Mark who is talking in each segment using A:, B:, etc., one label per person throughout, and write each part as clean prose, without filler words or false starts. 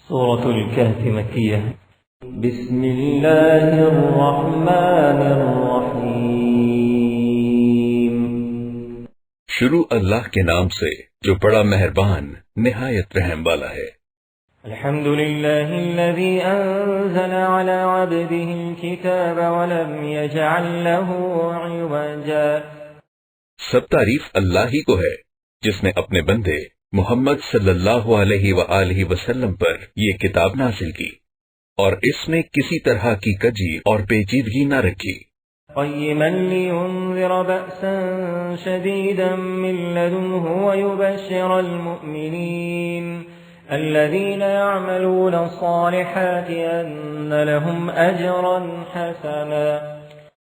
A: سورة الكهف مكية. بسم الله الرحمن الرحیم.
B: شروع اللہ کے نام سے جو بڑا مہربان نہایت رحم والا ہے.
A: الحمد لله الذي أنزل على عبده الكتاب ولم يجعل له عوجا.
B: سب تعریف اللہ ہی کو ہے جس نے اپنے بندے محمد صلی اللہ علیہ وآلہ وسلم پر یہ کتاب نازل کی اور اس میں کسی طرح کی کجی اور پیچیدگی نہ رکھی.
A: قيما لينذر بأسا شديدا من لدنه ويبشر المؤمنين الذين يعملون الصالحات أن لهم أجرا حسنا.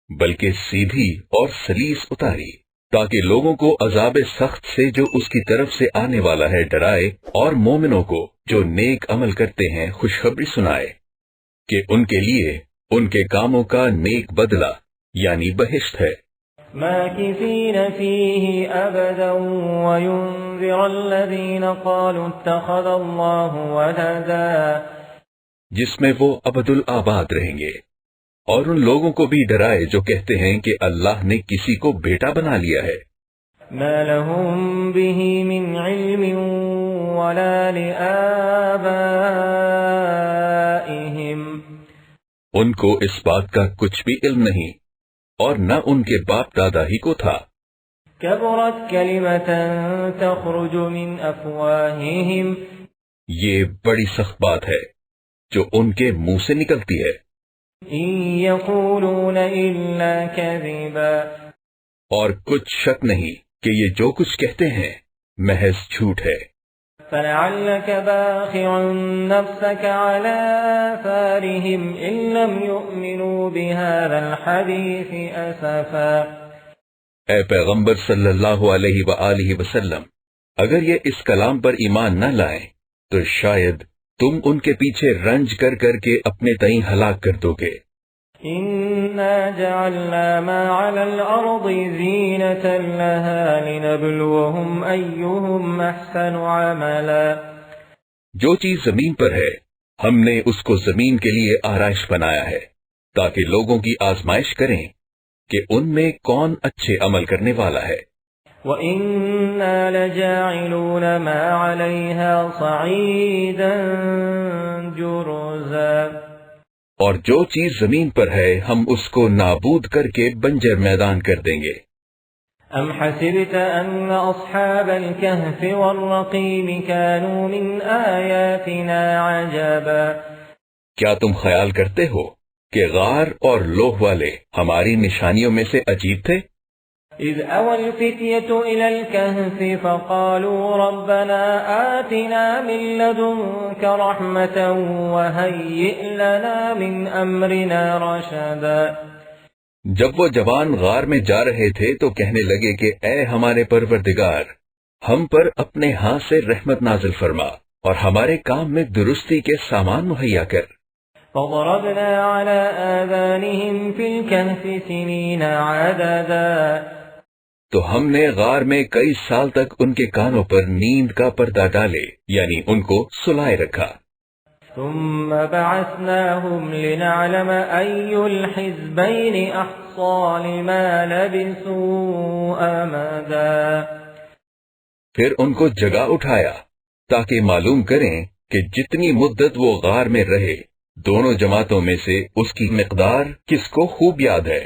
B: بلکہ سیدھی اور سلیس اتاری تاکہ لوگوں کو عذاب سخت سے جو اس کی طرف سے آنے والا ہے ڈرائے، اور مومنوں کو جو نیک عمل کرتے ہیں خوشخبری سنائے کہ ان کے لیے ان کے کاموں کا نیک بدلہ یعنی بہشت ہے.
A: ماكثين فيه أبدا وينذر الذين قالوا اتخذ الله ولدا.
B: جس میں وہ ابد الآباد رہیں گے، اور ان لوگوں کو بھی ڈرائے جو کہتے ہیں کہ اللہ نے کسی کو بیٹا بنا لیا ہے.
A: ما لهم به من علم ولا لآبائهم.
B: ان کو اس بات کا کچھ بھی علم نہیں اور نہ ان کے باپ دادا ہی کو تھا.
A: كبرت كلمة تخرج من أفواههم.
B: یہ بڑی سخت بات ہے جو ان کے منہ سے نکلتی ہے.
A: إن يقولون إلا كذبا.
B: اور کچھ شک نہیں کہ یہ جو کچھ کہتے ہیں محض جھوٹ ہے.
A: فلعلك باخع نفسك على آثارهم إن لم يؤمنوا بهذا الحديث أسفا.
B: اے پیغمبر صلی اللہ علیہ وآلہ وسلم، اگر یہ اس کلام پر ایمان نہ لائیں تو شاید تم ان کے پیچھے رنج کر کر کے اپنے تئیں ہلاک کر دو گے.
A: إنا جعلنا ما على الأرض زينة لها لنبلوهم أيهم أحسن عملا.
B: جو چیز زمین پر ہے ہم نے اس کو زمین کے لیے آرائش بنایا ہے تاکہ لوگوں کی آزمائش کریں کہ ان میں کون اچھے عمل کرنے والا ہے.
A: وَإِنَّا لَجَاعِلُونَ مَا عَلَيْهَا صَعِيدًا جُرُزًا.
B: اور جو چیز زمین پر ہے ہم اس کو نابود کر کے بنجر میدان کر دیں گے.
A: أَمْ حَسِبْتَ أَنَّ أَصْحَابَ الْكَهْفِ وَالرَّقِيمِ كَانُوا مِنْ آيَاتِنَا عَجَبًا.
B: کیا تم خیال کرتے ہو کہ غار اور لوح والے ہماری نشانیوں میں سے عجیب تھے؟
A: إذ أوى الفتية إلى الكهف فقالوا ربنا آتنا من لدنك رحمة وهيئ لنا من أمرنا رشدا.
B: جب وہ جوان غار میں جا رہے تھے تو کہنے لگے کہ اے ہمارے پروردگار، ہم پر اپنے ہاتھ سے رحمت نازل فرما اور ہمارے کام میں درستی کے سامان مہیا کر.
A: فضربنا على آذانهم في الكهف سنين عددا.
B: تو ہم نے غار میں کئی سال تک ان کے کانوں پر نیند کا پردہ ڈالے یعنی ان کو سلائے رکھا.
A: ثم بعثناهم لنعلم أي الحزبين أحصى لما لبثوا أمدا.
B: پھر ان کو جگا اٹھایا تاکہ معلوم کریں کہ جتنی مدت وہ غار میں رہے دونوں جماعتوں میں سے اس کی مقدار کس کو خوب یاد ہے.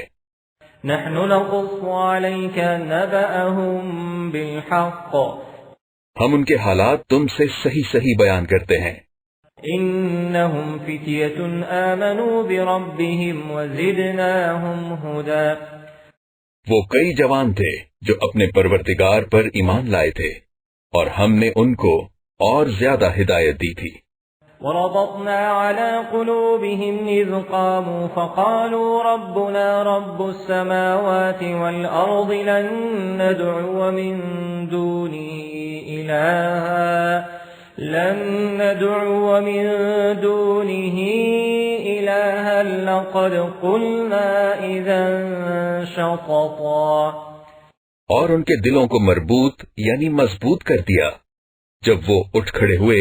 A: نحن نقص عليك نبأهم بالحق.
B: ہم ان کے حالات تم سے صحیح صحیح بیان کرتے ہیں.
A: إنهم فتية آمنوا بربهم وزدناهم هدى.
B: وہ کئی جوان تھے جو اپنے پروردگار پر ایمان لائے تھے اور ہم نے ان کو اور زیادہ ہدایت دی تھی.
A: وربطنا على قلوبهم إذ قاموا فقالوا ربنا رب السماوات والأرض لن ندعو من دونه إلها لقد قلنا إذا شططا.
B: اور ان کے دلوں کو مربوط یعنی مضبوط کر دیا. جب وہ اٹھ کھڑے ہوئے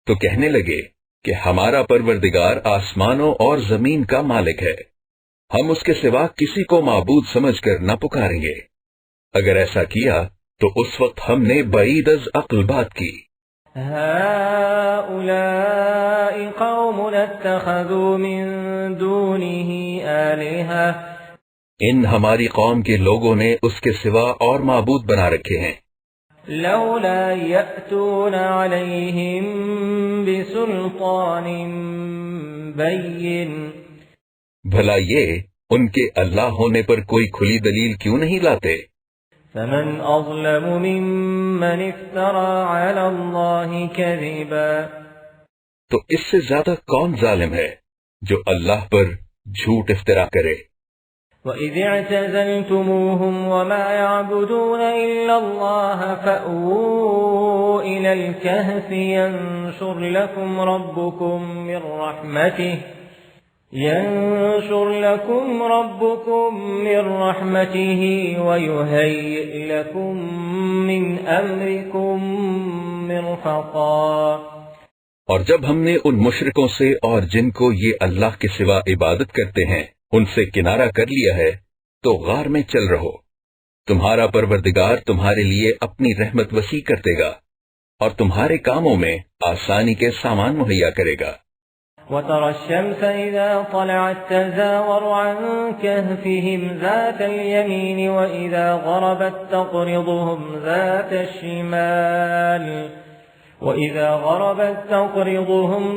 B: تو کہنے لگے کہ ہمارا پروردگار آسمانوں اور زمین کا مالک ہے، ہم اس کے سوا کسی کو معبود سمجھ کر نہ پکاریں گے۔ اگر ایسا کیا تو اس وقت ہم نے بعید از عقل بات کی۔
A: هؤلاء قوم اتخذوا من دونه آلهة،
B: ان ہماری قوم کے لوگوں نے اس کے سوا اور معبود بنا رکھے ہیں۔
A: لولا يأتون عليهم بسلطان بين،
B: بھلا یہ ان کے اللہ ہونے پر کوئی کھلی دلیل کیوں نہیں لاتے؟
A: فمن أظلم ممن افترى على الله كذبا،
B: تو اس سے زیادہ کون ظالم ہے جو اللہ پر جھوٹ افترا کرے؟
A: وَإِذِ اعْتَزَلْتُمُوهُمْ وَمَا يَعْبُدُونَ إِلَّا اللَّهَ فَأْوُوا إِلَى الْكَهْفِ يَنشُرْ لَكُمْ رَبُّكُمْ مِنْ رَحْمَتِهِ وَيُهَيِّئْ لَكُمْ مِنْ أَمْرِكُمْ مِرْفَقًا۔
B: اور جب ہم نے ان مشرکوں سے اور جن کو یہ اللہ کے سوا عبادت کرتے ہیں ان سے کنارہ کر لیا ہے تو غار میں چل رہو، تمہارا پروردگار تمہارے لیے اپنی رحمت وسیع کر دے گا اور تمہارے کاموں میں آسانی کے سامان مہیا کرے گا۔
A: وَتَرَى الشَّمْسَ إِذَا طَلَعَتْ تَزَاوَرُ عَنْ كَهْفِهِمْ ذَاتَ الْيَمِينِ وَإِذَا غَرَبَتْ تَقْرِضُهُمْ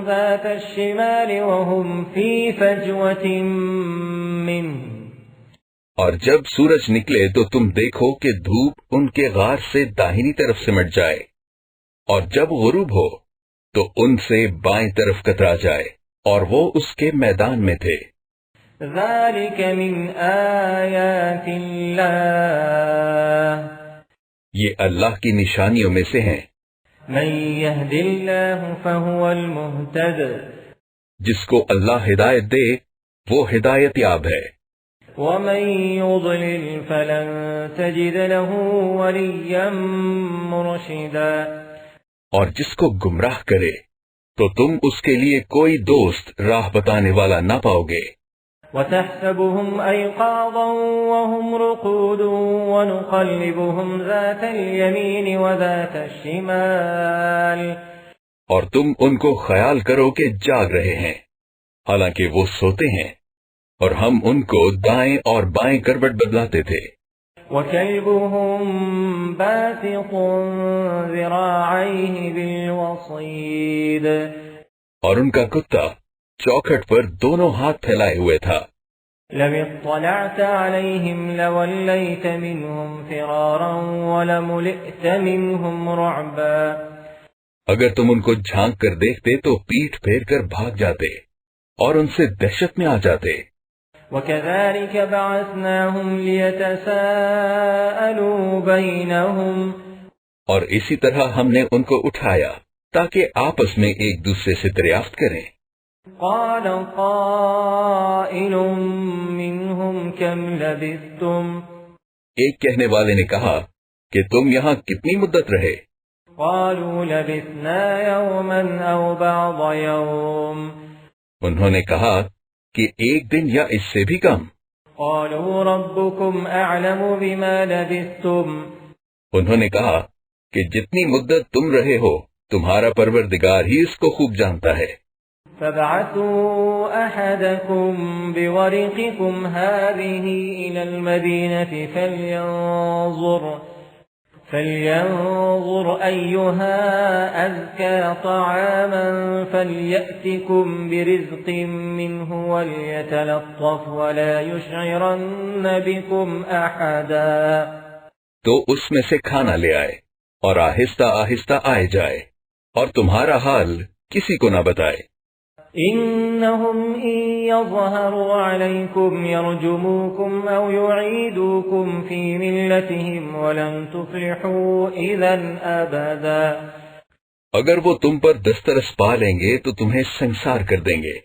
A: ذَاتَ الشِّمَالِ وَهُمْ فِي فَجْوَةٍ مِّنْهُ۔
B: اور جب سورج نکلے تو تم دیکھو کہ دھوپ ان کے غار سے داہنی طرف سمٹ جائے، اور جب غروب ہو تو ان سے بائیں طرف کترا جائے، اور وہ اس کے میدان میں تھے۔
A: ذَلِكَ مِنْ آيَاتِ اللَّهِ،
B: یہ اللہ کی نشانیوں میں سے ہیں۔
A: مَن يَهْدِ اللَّهُ فَهُوَ الْمُهْتَدِ،
B: جس کو اللہ ہدایت دے وہ ہدایت یاب ہے،
A: وَمَن يُضْلِلْ فَلَن تَجِدَ لَهُ وَلِيًّا مُرْشِدًا،
B: اور جس کو گمراہ کرے تو تم اس کے لیے کوئی دوست راہ بتانے والا نہ پاؤ گے۔
A: وَتَحْسَبُهُمْ أَيْقَاظًا وَهُمْ رُقُودٌ وَنُقَلِّبُهُمْ ذَاتَ الْيَمِينِ وَذَاتَ الشِّمَالِ،
B: اور تم ان کو خیال کرو کہ جاگ رہے ہیں حالانکہ وہ سوتے ہیں، اور ہم ان کو دائیں اور بائیں کروٹ بدلاتے تھے۔
A: وَكَلْبُهُمْ بَاسِطٌ ذِرَاعَيْهِ بِالْوَصِيدِ،
B: اور ان کا کتا چوکھٹ پر دونوں ہاتھ پھیلائے ہوئے تھا۔
A: لَوِ اطَّلَعْتَ عَلَيْهِمْ لَوَلَّيْتَ مِنْهُمْ فِرَارًا وَلَمُلِئْتَ مِنْهُمْ رُعْبًا،
B: اگر تم ان کو جھانک کر دیکھتے تو پیٹھ پھیر کر بھاگ جاتے اور ان سے دہشت میں آ جاتے۔
A: وَكَذَلِكَ بَعَثْنَاهُمْ لِيَتَسَاءَلُوا بَيْنَهُمْ،
B: اور اسی طرح ہم نے ان کو اٹھایا تاکہ آپس میں ایک دوسرے سے دریافت کریں۔
A: قَالَ قَائِلٌ مِّنْهُمْ كَمْ لَبِثْتُمْ،
B: ایک کہنے والے نے کہا کہ تم یہاں کتنی مدت رہے؟
A: قَالُوا لَبِثْنَا يَوْمًا أَوْ بَعْضَ يَوْمٍ،
B: انہوں نے کہا کہ ایک دن یا اس سے بھی کم۔
A: قَالُوا رَبُّكُمْ أَعْلَمُ بِمَا لَبِثْتُمْ،
B: انہوں نے کہا کہ جتنی مدت تم رہے ہو تمہارا پروردگار ہی اس کو خوب جانتا ہے۔
A: فَابْعَثُوا أَحَدَكُمْ بِوَرِقِكُمْ هَٰذِهِ إِلَى الْمَدِينَةِ فَلْيَنظُرْ أَيُّهَا أَزْكَىٰ طَعَامًا فَلْيَأْتِكُمْ بِرِزْقٍ مِّنْهُ وَلْيَتَلَطَّفْ وَلَا يُشْعِرَنَّ بِكُمْ أَحَدًا،
B: تو اس میں سے کھانا لے آئے اور آہستہ آہستہ آئے جائے اور تمہارا حال کسی کو نہ بتائے۔
A: إِنَّهُمْ إِن يَظْهَرُوا عَلَيْكُمْ يَرْجُمُوكُمْ أَوْ يُعِيدُوكُمْ فِي مِلَّتِهِمْ وَلَن تُفْلِحُوا إِذًا أَبَدًا،
B: اگر وہ تم پر دسترس پا لیں گے تو تمہیں سنسار کر دیں گے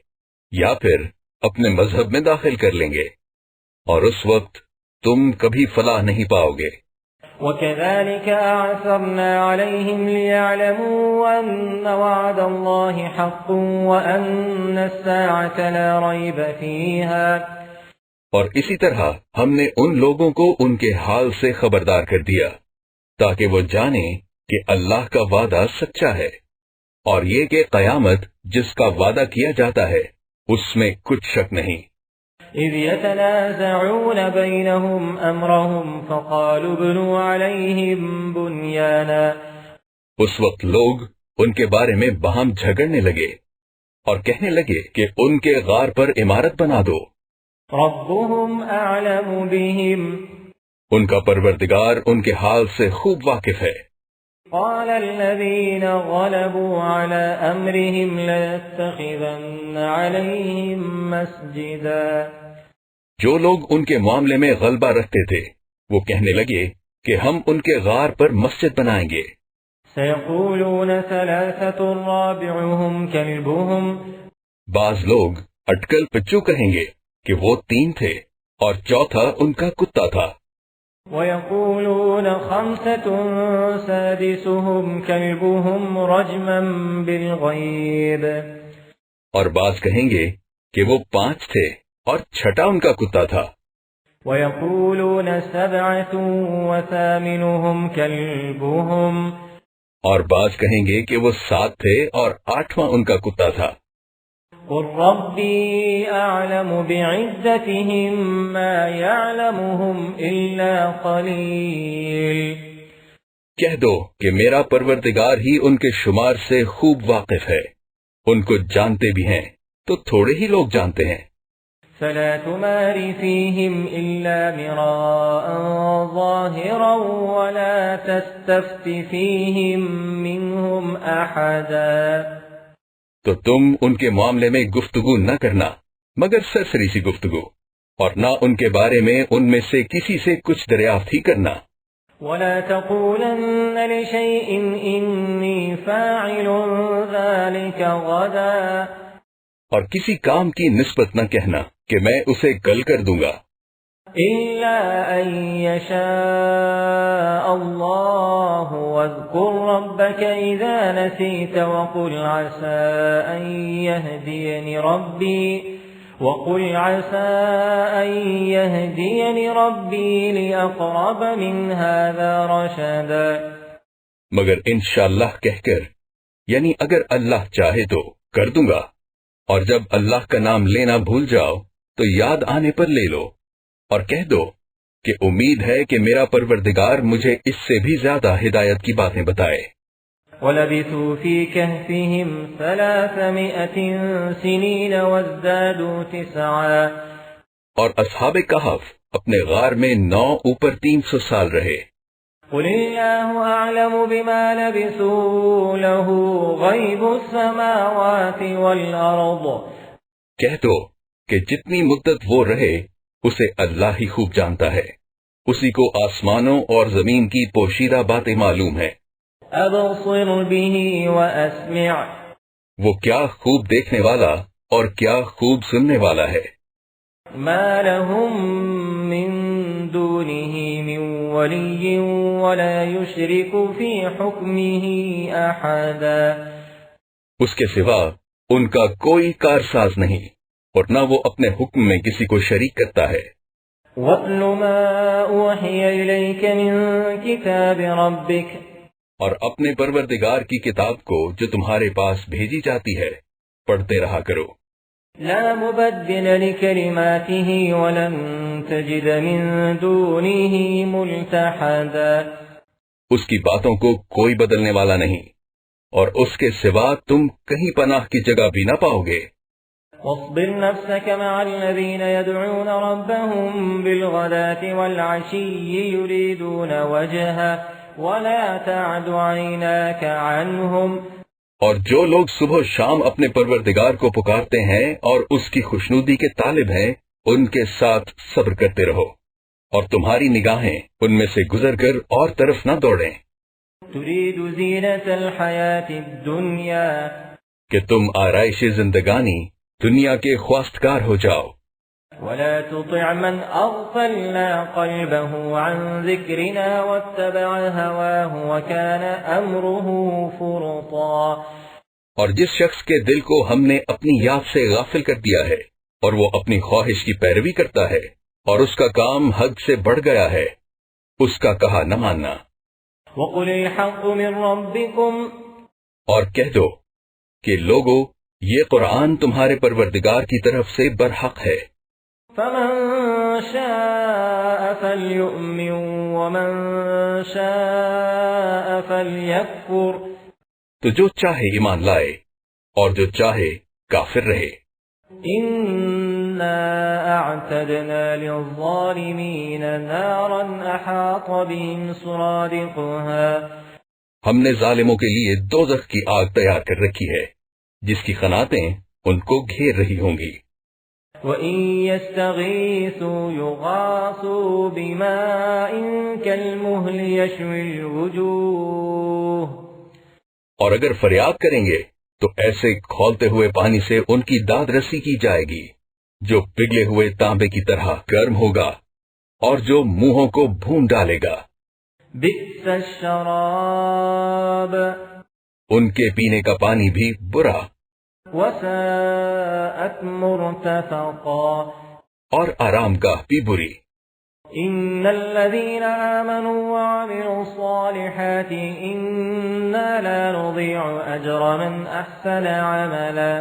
B: یا پھر اپنے مذہب میں داخل کر لیں گے، اور اس وقت تم کبھی فلاح نہیں پاؤ گے۔
A: وكذلك أعثرنا عليهم ليعلموا أن وعد الله حق وأن الساعة لا ريب فيها.
B: اور اسی طرح ہم نے ان لوگوں کو ان کے حال سے خبردار کر دیا تاکہ وہ جانیں کہ اللہ کا وعدہ سچا ہے اور یہ کہ قیامت جس کا وعدہ کیا جاتا ہے اس میں کچھ شک نہیں.
A: إذ يتنازعون بينهم أمرهم فقالوا ابنوا عليهم بنيانا.
B: اس وقت لوگ ان کے بارے میں باہم جھگڑنے لگے اور کہنے لگے کہ ان کے غار پر عمارت بنا دو.
A: ربهم أعلم بهم.
B: ان کا پروردگار ان کے حال سے خوب واقف ہے.
A: قال الذين غلبوا على أمرهم ليتخذن عليهم مسجدا.
B: جو لوگ ان کے معاملے میں غلبہ رکھتے تھے وہ کہنے لگے کہ ہم ان کے غار پر مسجد بنائیں گے.
A: سيقولون ثلاثة رابعهم كلبهم.
B: بعض لوگ اٹکل پچو کہیں گے کہ وہ 3 تھے اور چوتھا ان کا کتا تھا.
A: ويقولون 5 سادسهم كلبهم رجما بالغيب.
B: اور بعض کہیں گے کہ وہ 5 تھے اور چھٹا ان کا کتا تھا.
A: ويقولون 7 وثامنهم كلبهم.
B: اور بعض کہیں گے کہ وہ 7 تھے اور 8واں ان کا کتا تھا.
A: قل ربي أعلم بعدتهم ما يعلمهم إلا قليل.
B: کہہ دو کہ میرا پروردگار ہی ان کے شمار سے خوب واقف ہے، ان کو جانتے بھی ہیں تو تھوڑے ہی لوگ جانتے ہیں.
A: فلا تمار فيهم إلا مراء ظاهرا ولا تستفت فيهم منهم أحدا.
B: تو تم ان کے معاملے میں گفتگو نہ کرنا مگر سرسری سی گفتگو، اور نہ ان کے بارے میں ان میں سے کسی سے کچھ دریافت ہی کرنا.
A: ولا تقولن لشيء إني فاعل ذلك غدا.
B: اور کسی کام کی نسبت نہ کہنا کہ میں اسے کل کر دوں گا.
A: إلا أن يشاء الله واذكر ربك إذا نسيت وقل عسى أن يهديني ربي لأقرب من هذا رشدا.
B: مگر انشاءاللہ کہہ کر، یعنی اگر اللہ چاہے تو کر دوں گا، اور جب اللہ کا نام لینا بھول جاؤ تو یاد آنے پر لے لو، اور کہہ دو کہ امید ہے کہ میرا پروردگار مجھے اس سے بھی زیادہ ہدایت کی باتیں بتائے.
A: وَلَبِثُوا فِي كَهْفِهِمْ 300 سِنِينَ وَازْدَادُوا 9.
B: اور اصحاب کہف اپنے غار میں 9 اوپر 300 سال رہے.
A: قُلِ اللَّهُ أَعْلَمُ بِمَا لَبِثُوا لَهُ غَيْبُ السَّمَاوَاتِ وَالْأَرْضِ.
B: کہہ دو کہ جتنی مدت وہ رہے اسے اللہ ہی خوب جانتا ہے، اسی کو آسمانوں اور زمین کی پوشیدہ باتیں معلوم ہیں.
A: أَبْصِرْ بِهِ وَأَسْمِعْ.
B: وہ کیا خوب دیکھنے والا اور کیا خوب سننے والا ہے.
A: مَا لَهُم مِّن دُونِهِ مِن وَلِيٍّ وَلَا يُشْرِكُ فِي حُكْمِهِ أَحَدًا.
B: اس کے سوا ان کا کوئی کارساز نہیں اور نہ وہ اپنے حکم میں کسی کو شریک کرتا ہے.
A: وَاتْلُ مَا أُوحِيَ إِلَيْكَ مِن كِتَابِ رَبِّكَ.
B: اور اپنے پروردگار کی کتاب کو جو تمہارے پاس بھیجی جاتی ہے پڑھتے رہا کرو.
A: لا مبدل لكلماته ولن تجد من دونه ملتحدا.
B: اس کی باتوں کو کوئی بدلنے والا نہیں اور اس کے سوا تم کہیں پناہ کی جگہ بھی نہ پاؤ گے.
A: واصبر نفسك مع الذين يدعون ربهم بالغداة والعشي يريدون وجهه ولا تعد عيناك عنهم.
B: اور جو لوگ صبح و شام اپنے پروردگار کو پکارتے ہیں اور اس کی خوشنودی کے طالب ہیں ان کے ساتھ صبر کرتے رہو اور تمہاری نگاہیں ان میں سے گزر کر اور طرف نہ دوڑیں.
A: تريد زينة الحياة الدنيا.
B: کہ تم آرائش زندگانی دنیا کے خواستگار ہو جاؤ.
A: ولا تطع من أغفلنا قلبه عن ذكرنا واتبع هواه وكان أمره فرطا۔
B: اور جس شخص کے دل کو ہم نے اپنی یاد سے غافل کر دیا ہے اور وہ اپنی خواہش کی پیروی کرتا ہے اور اس کا کام حد سے بڑھ گیا ہے، اس کا کہا نہ ماننا۔
A: وَقُلِ الْحَقُّ مِنْ رَبِّكُمْ،
B: اور کہہ دو کہ لوگو یہ قرآن تمہارے پروردگار کی طرف سے برحق ہے۔
A: فَمَنْ شَاءَ فَلْيُؤْمِنْ وَمَنْ شَاءَ فَلْيَكْفُرْ،
B: تو جو چاہے ایمان لائے اور جو چاہے کافر رہے۔
A: إِنَّا أَعْتَدْنَا لِلظَّالِمِينَ نَارًا أَحَاطَ بِهِمْ سُرَادِقُهَا،
B: ہم نے ظالموں کے لیے دوزخ کی آگ تیار کر رکھی ہے جس کی قناتیں ان کو گھیر رہی ہوں گی۔
A: وَإِن يَسْتَغِيثُوا يُغَاثُوا بِمَاءٍ كَالْمُهْلِ يَشْوِي الْوُجُوهَ،
B: اور اگر فریاد کریں گے تو ایسے کھولتے ہوئے پانی سے ان کی داد رسی کی جائے گی جو پگھلے ہوئے تانبے کی طرح گرم ہوگا اور جو منہوں کو بھون ڈالے گا۔
A: بئس الشراب،
B: ان کے پینے کا پانی بھی برا،
A: وساءت مرتفقا،
B: اور آرام گاہ بھی بری۔
A: ان الذين آمنوا وعملوا الصالحات انا لا نضيع اجر من احسن عملا،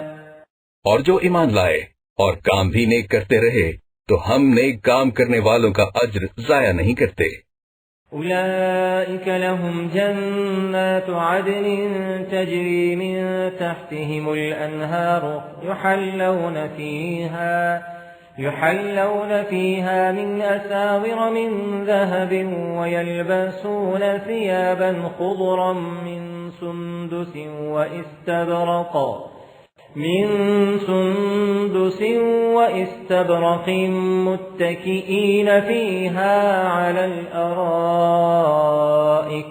B: اور جو ایمان لائے اور کام بھی نیک کرتے رہے تو ہم نیک کام کرنے والوں کا اجر ضائع نہیں کرتے۔
A: اولئك لهم جنات عدن تجري من تحتهم الانهار يحلون فيها من أساور من ذهب ويلبسون ثيابا خضرا من سندس واستبرق متكئين فيها على الأرائك،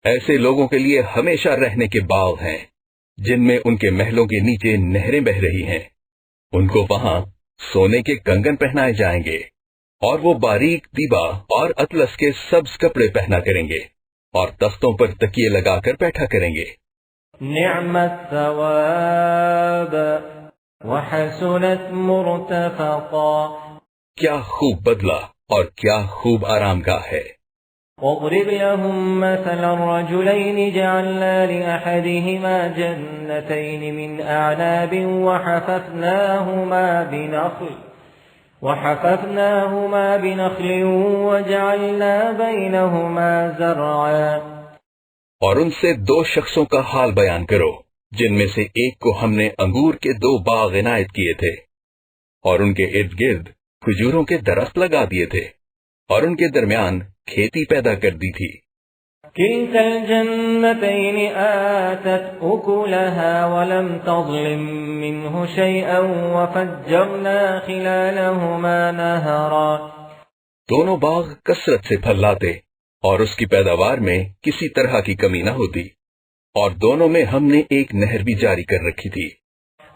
B: ایسے لوگوں کے لیے ہمیشہ رہنے کے باغ ہیں جن میں ان کے محلوں کے نیچے نہریں بہ رہی ہیں، ان کو وہاں سونے کے کنگن پہنائے جائیں گے اور وہ باریک دیبا اور اطلس کے سبز کپڑے پہنا کریں گے اور تختوں پر تکیے لگا کر بیٹھا کریں گے۔
A: نعم الثواب وحسنت مرتفقا،
B: کیا خوب بدلہ اور کیا خوب آرام گاہ ہے۔
A: واضرب لهم مثلا الرجلين جعلنا لأحدهما جنتين من أعناب وحففناهما بنخل وجعلنا بينهما زرعا،
B: اور ان سے دو شخصوں کا حال بیان کرو جن میں سے ایک کو ہم نے انگور کے 2 باغ عنایت کیے تھے اور ان کے ارد گرد کھجوروں کے درخت لگا دیے تھے اور ان کے درمیان کھیتی پیدا کر دی تھی۔
A: كلتا الجنتين آتت أكلها ولم تظلم منه شيئا وفجرنا خلالهما نهرا،
B: دونوں باغ کثرت سے پھل لاتے اور اس کی پیداوار میں کسی طرح کی کمی نہ ہوتی، اور دونوں میں ہم نے ایک نہر بھی جاری کر رکھی تھی۔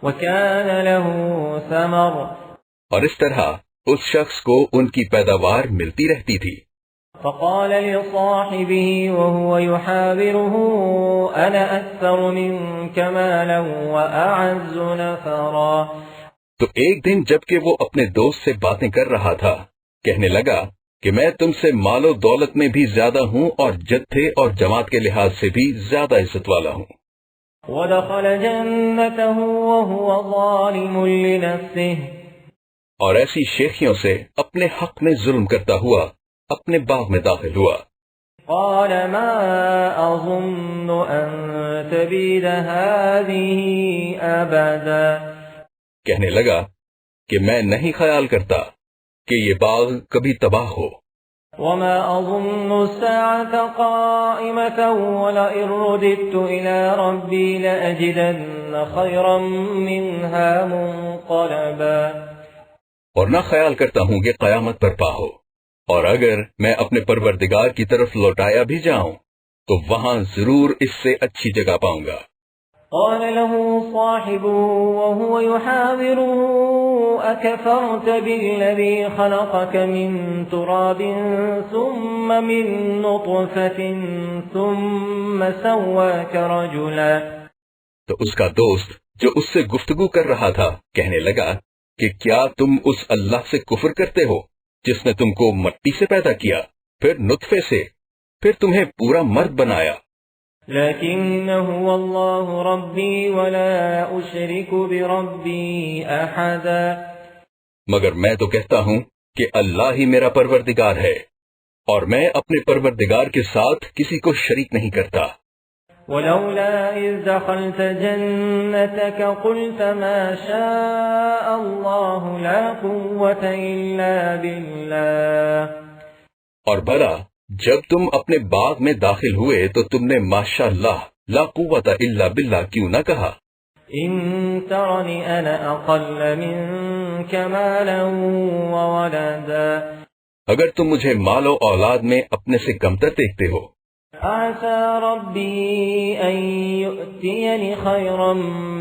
A: وكان له ثمر،
B: اور اس طرح اس شخص کو ان کی پیداوار ملتی رہتی تھی۔
A: فقال لصاحبه وهو يحاوره أنا أكثر منك مالا وأعز نفرا،
B: تو ایک دن جبکہ وہ اپنے دوست سے باتیں کر رہا تھا کہنے لگا کہ میں تم سے مال و دولت میں بھی زیادہ ہوں اور جتھے اور جماعت کے لحاظ سے بھی زیادہ عزت والا ہوں۔
A: ودخل جنته وهو ظالم لنفسه،
B: اور ایسی شیخیوں سے اپنے حق میں ظلم کرتا ہوا اپنے باغ میں داخل ہوا۔
A: قال ما أظن أن تبيد هذه أبدا،
B: کہنے لگا کہ میں نہیں خیال کرتا کہ یہ باغ کبھی تباہ ہو،
A: وما أظن الساعة قائمة ولئن رددت إلى ربي لأجدن خيرا منها منقلبا،
B: اور نہ خیال کرتا ہوں کہ قیامت برپا ہو، اور اگر میں اپنے پروردگار کی طرف لوٹایا بھی جاؤں تو وہاں ضرور اس سے اچھی جگہ پاؤں گا۔
A: قال له صاحبه وهو يحاوره أكفرت بالذي خلقك من تراب ثم من نطفة ثم سواك رجلا.
B: تو اس کا دوست جو اس سے گفتگو کر رہا تھا کہنے لگا کہ کیا تم اس اللہ سے کفر کرتے ہو جس نے تم کو مٹی سے پیدا کیا، پھر نطفے سے، پھر تمہیں پورا مرد بنایا.
A: لكن هو الله ربي ولا أشرك بربي أحدا.
B: مگر میں تو کہتا ہوں کہ اللہ ہی میرا پروردگار ہے اور میں اپنے پروردگار کے ساتھ کسی کو شریک نہیں کرتا.
A: ولولا إذ دخلت جنتك قلت ما شاء الله لا قوة إلا بالله.
B: اور بھلا جب تم اپنے باغ میں داخل ہوئے تو تم نے ماشاء اللہ لا قوت الا باللہ کیوں نہ کہا؟
A: ان ترنی انا اقل منك مالا وولدا.
B: اگر تم مجھے مال و اولاد میں اپنے سے کمتر دیکھتے ہو.
A: عسى ربي ان يؤتيني خيرا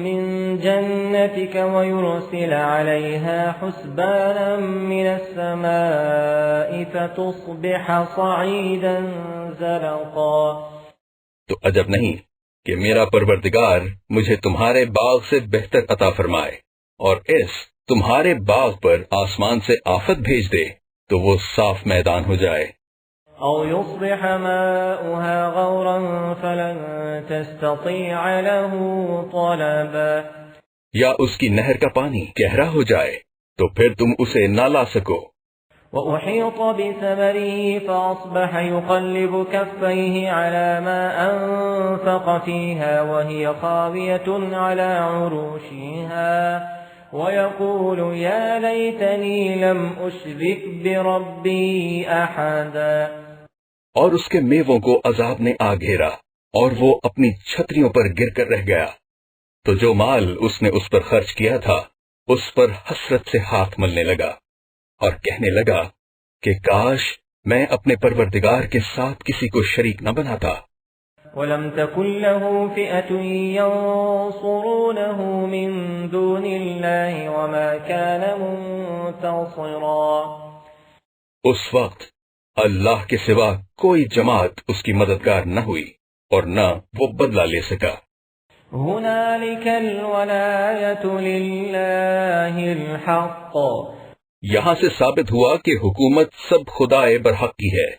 A: من جنتك ويرسل عليها حسبانا من السماء فتصبح صعيدا زلقا.
B: تو عجب نہیں کہ میرا پروردگار مجھے تمہارے باغ سے بہتر عطا فرمائے اور اس تمہارے باغ پر آسمان سے آفت بھیج دے تو وہ صاف میدان ہو جائے.
A: او يصبح ماؤها غورا فلن تستطيع له طلبا.
B: یا اس کی نہر کا پانی گہرا ہو جائے تو پھر تم اسے نہ لا سکو.
A: وأحيط بثمره فأصبح يقلب كفيه على ما أنفق فيها وهي خاوية على عروشها ويقول يا ليتني لم أشرك بربي أحدا.
B: اور اس کے میووں کو عذاب نے آ گھیرا اور وہ اپنی چھتریوں پر گر کر رہ گیا. تو جو مال اس نے اس پر خرچ کیا تھا اس پر حسرت سے ہاتھ ملنے لگا اور کہنے لگا کہ کاش میں اپنے پروردگار کے ساتھ کسی کو شریک نہ بناتا.
A: وَلَمْ تَكُنْ لَهُ فِئَةٌ يَنصُرُونَهُ مِنْ دُونِ اللَّهِ وَمَا كَانَ مُنْتَصِرًا.
B: اس وقت اللہ کے سوا کوئی جماعت اس کی مددگار نہ ہوئی اور نہ وہ بدلہ لے سکا.
A: هُنَالِكَ الْوَلَایَةُ لِلَّهِ الْحَقِّ.
B: یہاں سے ثابت ہوا کہ حکومت سب خدائے برحق کی ہے.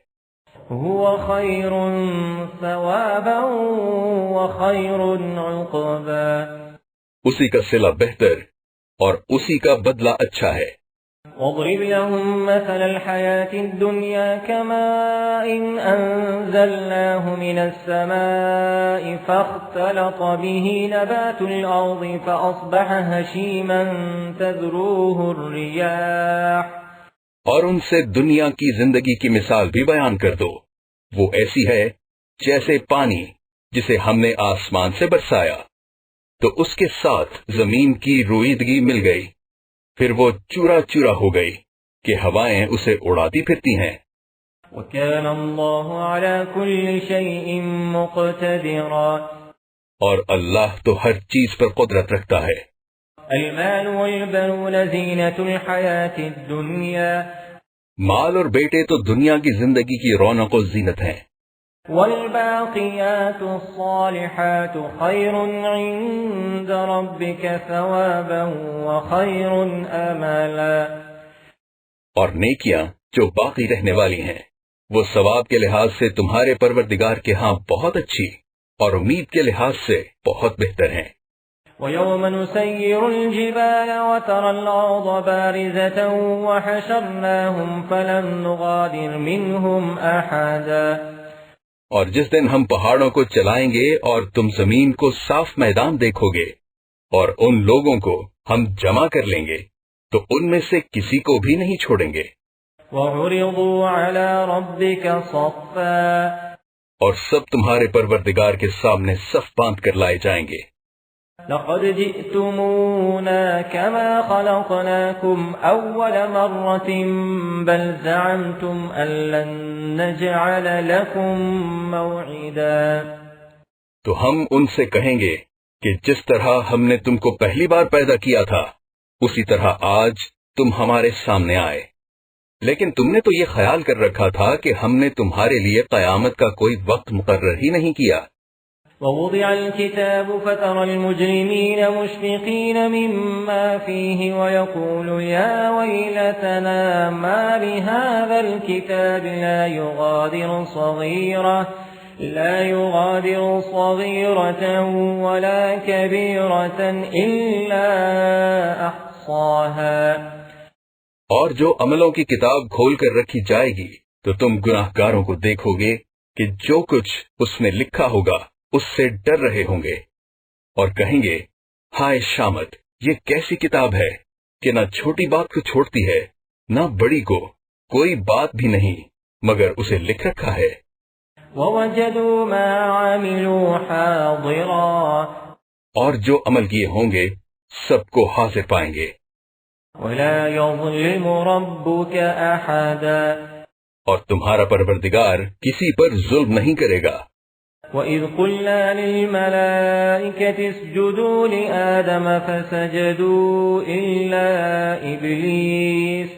A: هو خیر ثوابا وخیر عقبا.
B: اسی کا صلہ بہتر اور اسی کا بدلہ اچھا ہے.
A: واضرب لهم مثل الحياة الدنيا كماء أنزلناه من السماء فاختلط به نبات الأرض فأصبح هشيما تذروه الرياح.
B: اور ان سے دنیا کی زندگی کی مثال بھی بیان کر دو. وہ ایسی ہے جیسے پانی جسے ہم نے آسمان سے برسایا تو اس کے ساتھ زمین کی روئیدگی مل گئی، پھر وہ چورا چورا ہو گئی کہ ہوائیں اسے اڑاتی پھرتی ہیں.
A: وَكَانَ اللَّهُ عَلَى كُلِّ شَيْءٍ مُقْتَدِرًا.
B: اور اللہ تو ہر چیز پر قدرت رکھتا ہے.
A: المال والبنون زینة الحیاة الدنیا.
B: مال اور بیٹے تو دنیا کی زندگی کی رونق و زینت ہیں.
A: والباقیات الصالحات خیر عند ربک ثوابا وخیر املا.
B: اور نیکیاں جو باقی رہنے والی ہیں وہ ثواب کے لحاظ سے تمہارے پروردگار کے ہاں بہت اچھی اور امید کے لحاظ سے بہت بہتر ہیں.
A: وَيَوْمَ نُسَيِّرُ الْجِبَالَ وَتَرَى الْأَرْضَ بَارِزَةً وَحَشَرْنَاهُمْ فَلَمْ نُغَادِرْ مِنْهُمْ أَحَدًا. اور جس دن ہم پہاڑوں کو چلائیں گے اور تم زمین کو صاف میدان دیکھو گے اور ان لوگوں کو ہم جمع کر لیں گے تو ان میں سے کسی کو بھی نہیں چھوڑیں گے. وَعُرِضُوا عَلَى رَبِّكَ صَفًّا.
B: اور سب تمہارے پروردگار کے سامنے صف باندھ کر لائے جائیں گے.
A: لقد جئتمونا كما خلقناكم أول مرة بل زعمتم أن لن نجعل لكم موعدا.
B: تو ہم ان سے کہیں گے کہ جس طرح ہم نے تم کو پہلی بار پیدا کیا تھا اسی طرح آج تم ہمارے سامنے آئے، لیکن تم نے تو یہ خیال کر رکھا تھا کہ ہم نے تمہارے لیے قیامت کا کوئی وقت مقرر ہی نہیں کیا۔
A: ووضع الكتاب فترى المجرمين مشفقين مما فيه ويقول يا ويلتنا ما لهذا الكتاب لا يغادر صغيرة ولا كبيرة إلا أحصاها۔
B: اور جو عملوں کی کتاب کھول کر رکھی جائے گی تو تم گناہگاروں کو دیکھو گے کہ جو کچھ اس میں لکھا ہوگا اس سے ڈر رہے ہوں گے اور کہیں گے ہائے شامت، یہ کیسی کتاب ہے کہ نہ چھوٹی بات کو چھوڑتی ہے نہ بڑی کو، کوئی بات بھی نہیں مگر اسے لکھ رکھا ہے۔
A: وَوَجَدُوا مَا عَمِلُوا حَاضِرًا،
B: اور جو عمل کیے ہوں گے سب کو حاضر پائیں گے۔
A: وَلَا يَظْلِمُ رَبُّكَ أَحَدًا،
B: اور تمہارا پروردگار کسی پر ظلم نہیں کرے گا۔
A: وَإِذْ قُلْنَا لِلْمَلَائِكَةِ اسْجُدُوا لِآدَمَ فَسَجَدُوا إِلَّا إِبْلِيسَ،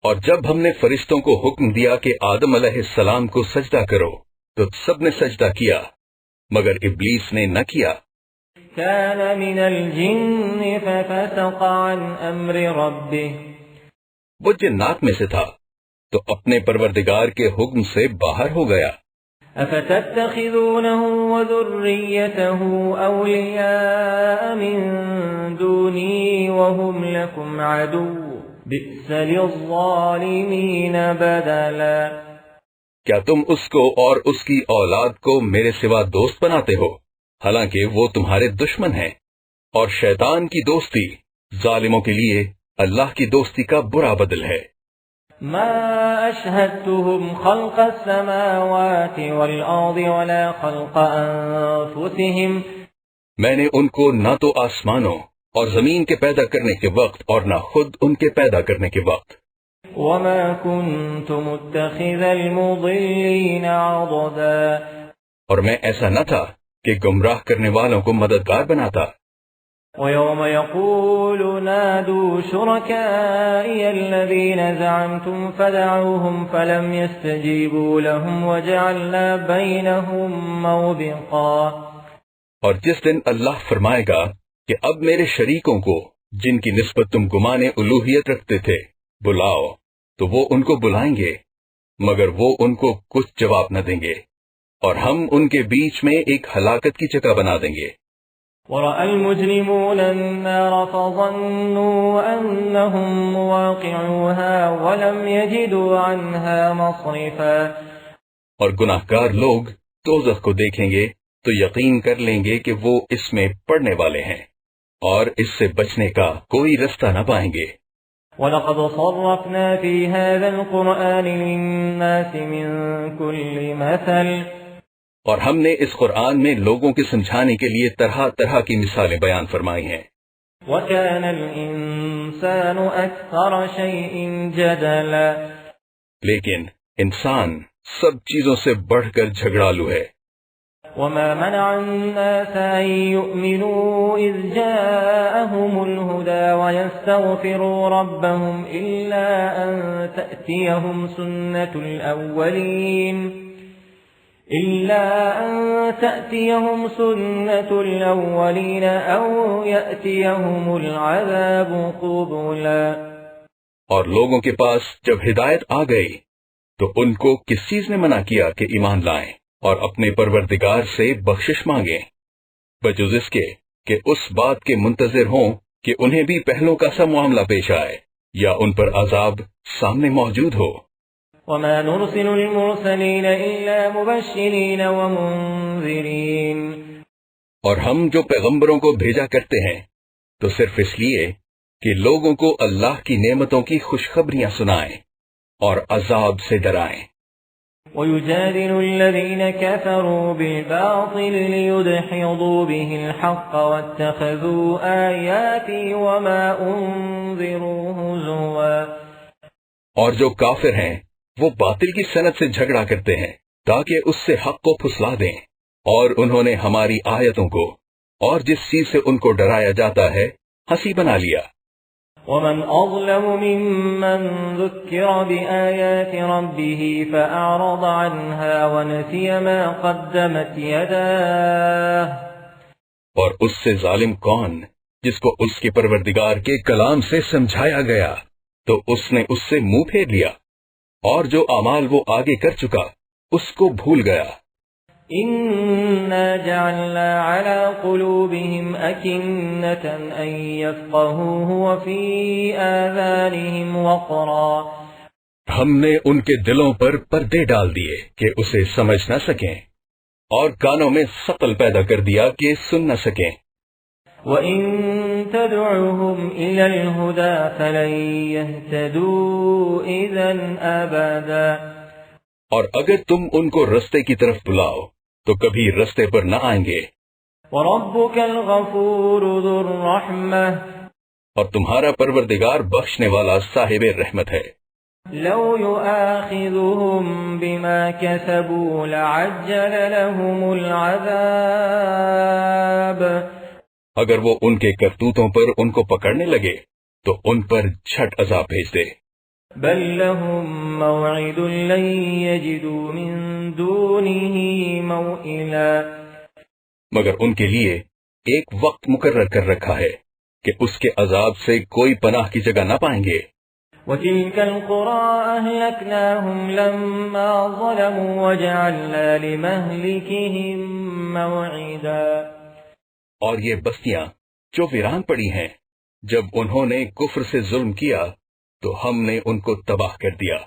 B: اور جب ہم نے فرشتوں کو حکم دیا کہ آدم علیہ السلام کو سجدہ کرو تو سب نے سجدہ کیا مگر ابلیس نے نہ کیا۔
A: كَانَ مِنَ الْجِنِّ فَفَسَقَ عَنْ أَمْرِ رَبِّهِ،
B: وہ جنات میں سے تھا تو اپنے پروردگار کے حکم سے باہر ہو گیا۔
A: أَفَتَتَّخِذُونَهُ وَذُرِّيَّتَهُ أَوْلِيَاءَ مِن دُونِي وَهُمْ لَكُمْ عَدُوٌّ بِئْسَ لِلظَّالِمِينَ بَدَلًا،
B: کیا تم اس کو اور اس کی اولاد کو میرے سوا دوست بناتے ہو حالانکہ وہ تمہارے دشمن ہیں، اور شیطان کی دوستی ظالموں کے لیے اللہ کی دوستی کا برا بدل ہے۔
A: ما أشهدتهم خلق السماوات والأرض ولا خلق أنفسهم،
B: میں نے ان کو نہ تو آسمانوں اور زمین کے پیدا کرنے کے وقت اور نہ خود ان کے پیدا کرنے کے وقت۔
A: وما كنت متخذ المضلين عضدا،
B: اور میں ایسا نہ تھا کہ گمراہ کرنے والوں کو مددگار بناتا۔
A: ويوم يقول نادوا شركائي الذين زعمتم فدعوهم فلم يستجيبوا لهم وجعلنا بينهم موبقا،
B: اور جس دن اللہ فرمائے گا کہ اب میرے شریکوں کو جن کی نسبت تم گمانے الوہیت رکھتے تھے بلاؤ، تو وہ ان کو بلائیں گے مگر وہ ان کو کچھ جواب نہ دیں گے، اور ہم ان کے بیچ میں ایک ہلاکت کی جگہ بنا دیں گے۔
A: ورأى المجرمون النار فظنوا أنهم مواقعوها ولم يجدوا عنها مصرفا،
B: اور گناہگار لوگ دوزخ کو دیکھیں گے تو یقین کر لیں گے کہ وہ اس میں پڑنے والے ہیں اور اس سے بچنے کا کوئی رستہ نہ پائیں گے۔
A: وَلَقَدْ صَرَّفْنَا فِي هَذَا الْقُرْآنِ لِلنَّاسِ مِنْ كُلِّ مَثَلٍ،
B: اور ہم نے اس قرآن میں لوگوں کے سمجھانے کے لیے طرح طرح کی مثالیں بیان فرمائی ہیں۔
A: وَكَانَ الْإِنسَانُ أَكْثَرَ شَيْءٍ جَدَلًا،
B: لیکن انسان سب چیزوں سے بڑھ کر جھگڑالو ہے۔
A: وَمَا مَنَعَ النَّاسَ أَن يُؤْمِنُوا إِذْ جَاءَهُمُ الْهُدَى وَيَسْتَغْفِرُوا رَبَّهُمْ إِلَّا أَن تَأْتِيَهُمْ سُنَّةُ الْأَوَّلِينَ أَوْ يَأْتِيَهُمُ الْعَذَابُ قُبُلًا،
B: اور لوگوں کے پاس جب ہدایت آ گئی تو ان کو کس چیز نے منع کیا کہ ایمان لائیں اور اپنے پروردگار سے بخشش مانگیں، بجز اس کے کہ اس بات کے منتظر ہوں کہ انہیں بھی پہلوں کا سا معاملہ پیش آئے یا ان پر عذاب سامنے موجود ہو۔
A: وَمَا نُرْسِلُ الْمُرْسَلِينَ إِلَّا مُبَشِّرِينَ وَمُنذِرِينَ،
B: اور ہم جو پیغمبروں کو بھیجا کرتے ہیں تو صرف اس لیے کہ لوگوں کو اللہ کی نعمتوں کی خوشخبریاں سنائیں اور عذاب سے ڈرائیں۔
A: وَيُجَادِلُ الَّذِينَ كَفَرُوا بِالْبَاطِلِ لِيُدْحِضُوا بِهِ الْحَقَّ وَاتَّخَذُوا آيَاتِي وَمَا أُنذِرُوا هُزُوًا،
B: اور جو کافر ہیں وہ باطل کی صنعت سے جھگڑا کرتے ہیں تاکہ اس سے حق کو پھسلا دیں، اور انہوں نے ہماری آیتوں کو اور جس چیز سے ان کو ڈرایا جاتا ہے ہنسی بنا لیا۔
A: ومن أظلم ممن ذكر بآيات ربه فأعرض عنها ونسي ما قدمت يداه۔
B: اور اس سے ظالم کون جس کو اس کے پروردگار کے کلام سے سمجھایا گیا تو اس نے اس سے منہ پھیر لیا، اور جو اعمال وہ آگے کر چکا اس کو بھول گیا۔
A: إنا جعلنا على قلوبهم أكنة أن يفقهوه وفي آذانهم وقرا،
B: ہم نے ان کے دلوں پر پردے ڈال دیے کہ اسے سمجھ نہ سکیں، اور کانوں میں ثقل پیدا کر دیا کہ سن نہ سکیں۔
A: وَإِن تَدْعُوهُمْ إِلَى الْهُدَى فَلَن يَهْتَدُوا إِذًا أَبَدًا،
B: اور اگر تم ان کو رستے کی طرف بلاؤ تو کبھی رستے پر نہ آئیں گے۔
A: وَرَبُّكَ الْغَفُورُ ذُو الرَّحْمَةِ،
B: اور تمہارا پروردگار بخشنے والا صاحب رحمت ہے۔
A: لَوْ يُؤَاخِذُهُم بِمَا كَسَبُوا لَعَجَّلَ لَهُمُ الْعَذَابَ،
B: اگر وہ ان کے کرتوتوں پر ان کو پکڑنے لگے تو ان پر جھٹ عذاب بھیج دے۔
A: بل لهم موعد لن يجدوا من دونه موئلا،
B: مگر ان کے لیے ایک وقت مقرر کر رکھا ہے کہ اس کے عذاب سے کوئی پناہ کی جگہ نہ پائیں گے۔
A: وتلك القرى أهلكناهم لما ظلموا وجعلنا لمهلكهم موعدا،
B: اور یہ بستیاں جو ویران پڑی ہیں جب انہوں نے کفر سے ظلم کیا تو ہم نے ان کو تباہ کر دیا،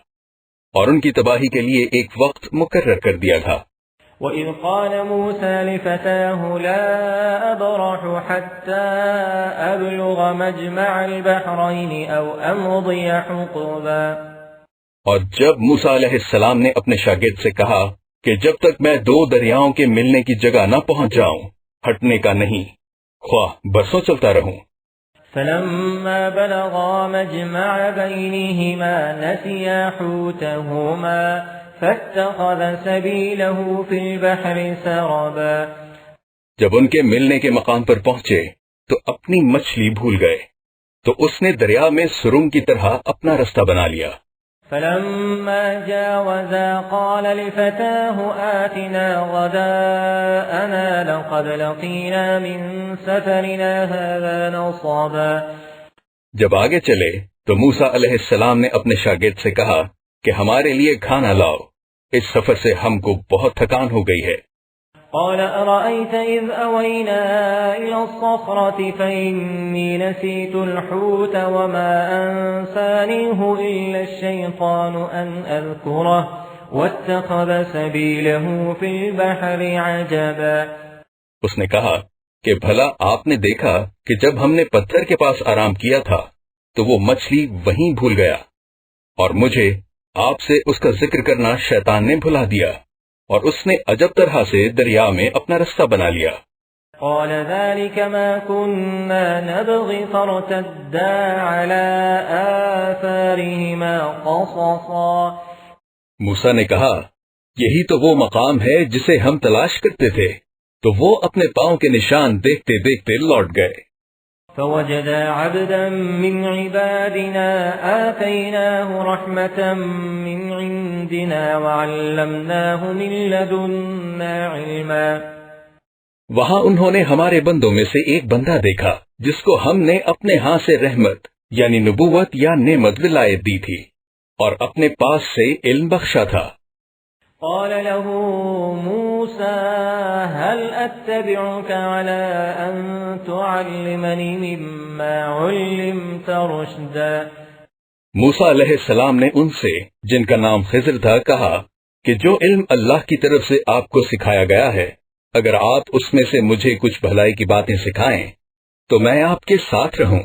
B: اور ان کی تباہی کے لیے ایک وقت مقرر کر دیا تھا۔
A: وَإِذْ قَالَ مُوسَى لِفَتَاهُ لَا أَبْرَحُ حَتَّى أَبْلُغَ مَجْمَعَ الْبَحْرَيْنِ أَوْ أَمْضِيَ حُقُبًا،
B: اور جب موسیٰ علیہ السلام نے اپنے شاگرد سے کہا کہ جب تک میں دو دریاؤں کے ملنے کی جگہ نہ پہنچ جاؤں ہٹنے کا نہیں، خواہ برسوں چلتا رہوں۔
A: فلما بلغا مجمع بينهما نسيا حوتهما فاتخذ سبيله في البحر سربا،
B: جب ان کے ملنے کے مقام پر پہنچے تو اپنی مچھلی بھول گئے تو اس نے دریا میں سرنگ کی طرح اپنا رستہ بنا لیا۔
A: فلما جاوزا قال لفتاه آتنا غداءنا لقد لقينا من سفرنا هذا نصبا،
B: جب آگے چلے تو موسیٰ علیہ السلام نے اپنے شاگرد سے کہا کہ ہمارے لیے کھانا لاؤ، اس سفر سے ہم کو بہت تھکان ہو گئی ہے۔
A: قال أرأيت إذ أوينا إلى الصخرة فإني نسيت الحوت وما أنسانيه إلا الشيطان أن أذكره واتخذ سبيله في البحر عجبا،
B: اس نے کہا کہ بھلا آپ نے دیکھا کہ جب ہم نے پتھر کے پاس آرام کیا تھا تو وہ مچھلی وہیں بھول گیا، اور مجھے آپ سے اس کا ذکر کرنا شیطان نے بھلا دیا، اور اس نے عجب طرح سے دریا میں اپنا رستہ بنا لیا۔
A: قال ذلك ما كنا نبغي فارتدا على آثارهما قصصا،
B: موسیٰ نے کہا یہی تو وہ مقام ہے جسے ہم تلاش کرتے تھے، تو وہ اپنے پاؤں کے نشان دیکھتے دیکھتے لوٹ گئے۔
A: فوجدا عبدا من عبادنا آتيناه رحمة من عندنا وعلمناه من لدنا علما،
B: وہاں انہوں نے ہمارے بندوں میں سے ایک بندہ دیکھا جس کو ہم نے اپنے ہاں سے رحمت یعنی نبوت یا نعمت ولایت دی تھی، اور اپنے پاس سے علم بخشا تھا۔
A: قال له موسى هل أتبعك على أن تعلمني مما علمت رشدا،
B: موسیٰ علیہ السلام نے ان سے جن کا نام خضر تھا کہا کہ جو علم اللہ کی طرف سے آپ کو سکھایا گیا ہے اگر آپ اس میں سے مجھے کچھ بھلائی کی باتیں سکھائیں تو میں آپ کے ساتھ رہوں۔